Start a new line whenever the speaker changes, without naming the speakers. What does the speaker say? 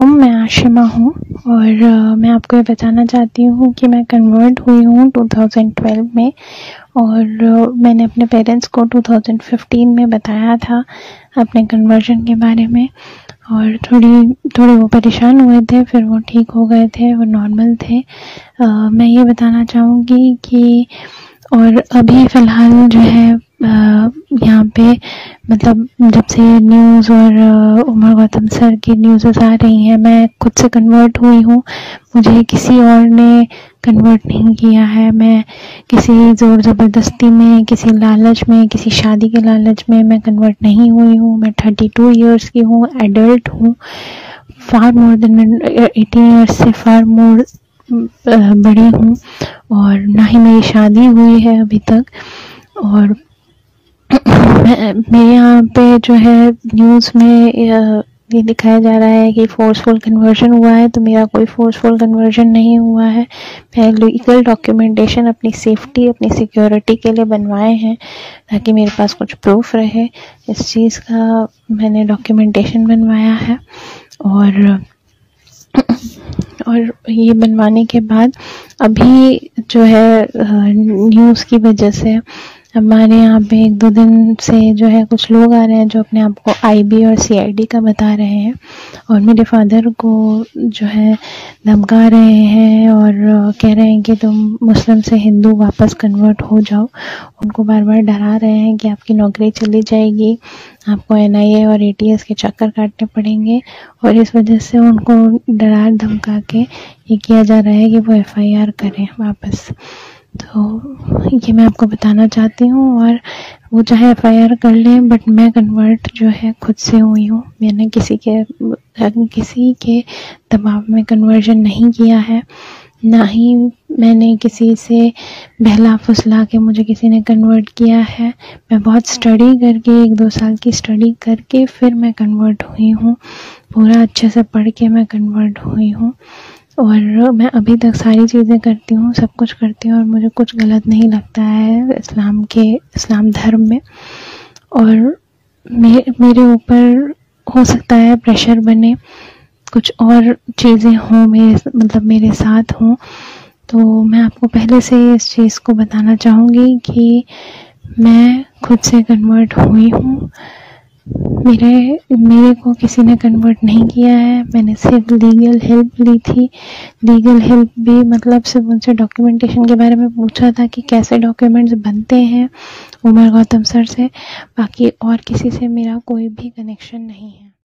मैं आशिमा हूँ और मैं आपको ये बताना चाहती हूँ कि मैं कन्वर्ट हुई हूँ 2012 में। और मैंने अपने पेरेंट्स को 2015 में बताया था अपने कन्वर्जन के बारे में, और थोड़े वो परेशान हुए थे, फिर वो ठीक हो गए थे, वो नॉर्मल थे। मैं ये बताना चाहूँगी कि और अभी फ़िलहाल जो है यहाँ पे मतलब जब से न्यूज़ और उमर गौतम सर की न्यूज़ेस आ रही हैं, मैं खुद से कन्वर्ट हुई हूँ। मुझे किसी और ने कन्वर्ट नहीं किया है। मैं किसी ज़ोर ज़बरदस्ती में, किसी लालच में, किसी शादी के लालच में मैं कन्वर्ट नहीं हुई हूँ। मैं 32 इयर्स की हूँ, एडल्ट हूँ, फार मोर देन 18 इयर्स से फार मोर बड़ी हूँ, और ना ही मेरी शादी हुई है अभी तक। और मेरे यहाँ पे जो है न्यूज़ में ये दिखाया जा रहा है कि फोर्सफुल कन्वर्जन हुआ है, तो मेरा कोई फोर्सफुल कन्वर्जन नहीं हुआ है। मैं लीगल डॉक्यूमेंटेशन अपनी सेफ्टी, अपनी सिक्योरिटी के लिए बनवाए हैं ताकि मेरे पास कुछ प्रूफ रहे। इस चीज़ का मैंने डॉक्यूमेंटेशन बनवाया है। और ये बनवाने के बाद अभी जो है न्यूज़ की वजह से हमारे यहाँ पे 1-2 दिन से जो है कुछ लोग आ रहे हैं जो अपने आप को आईबी और सीआईडी का बता रहे हैं, और मेरे फादर को जो है धमका रहे हैं और कह रहे हैं कि तुम मुस्लिम से हिंदू वापस कन्वर्ट हो जाओ। उनको बार बार डरा रहे हैं कि आपकी नौकरी चली जाएगी, आपको एनआईए और एटीएस के चक्कर काटने पड़ेंगे, और इस वजह से उनको डरा धमका के ये किया जा रहा है कि वो एफआईआर करें वापस। तो ये मैं आपको बताना चाहती हूँ। और वो चाहे एफआईआर कर लें, बट मैं कन्वर्ट जो है खुद से हुई हूँ। मैंने किसी के दबाव में कन्वर्जन नहीं किया है, ना ही मैंने किसी से बहला फुसला के मुझे किसी ने कन्वर्ट किया है। मैं बहुत स्टडी करके 1-2 साल की स्टडी करके फिर मैं कन्वर्ट हुई हूँ, पूरा अच्छे से पढ़ के मैं कन्वर्ट हुई हूँ। और मैं अभी तक सारी चीज़ें करती हूँ, सब कुछ करती हूँ, और मुझे कुछ गलत नहीं लगता है इस्लाम धर्म में। और मेरे ऊपर हो सकता है प्रेशर बने, कुछ और चीज़ें हों मेरे साथ हों, तो मैं आपको पहले से इस चीज़ को बताना चाहूँगी कि मैं खुद से कन्वर्ट हुई हूँ। मेरे को किसी ने कन्वर्ट नहीं किया है। मैंने सिर्फ लीगल हेल्प ली थी। लीगल हेल्प भी मतलब सिर्फ उनसे डॉक्यूमेंटेशन के बारे में पूछा था कि कैसे डॉक्यूमेंट्स बनते हैं उमर गौतम सर से। बाकी और किसी से मेरा कोई भी कनेक्शन नहीं है।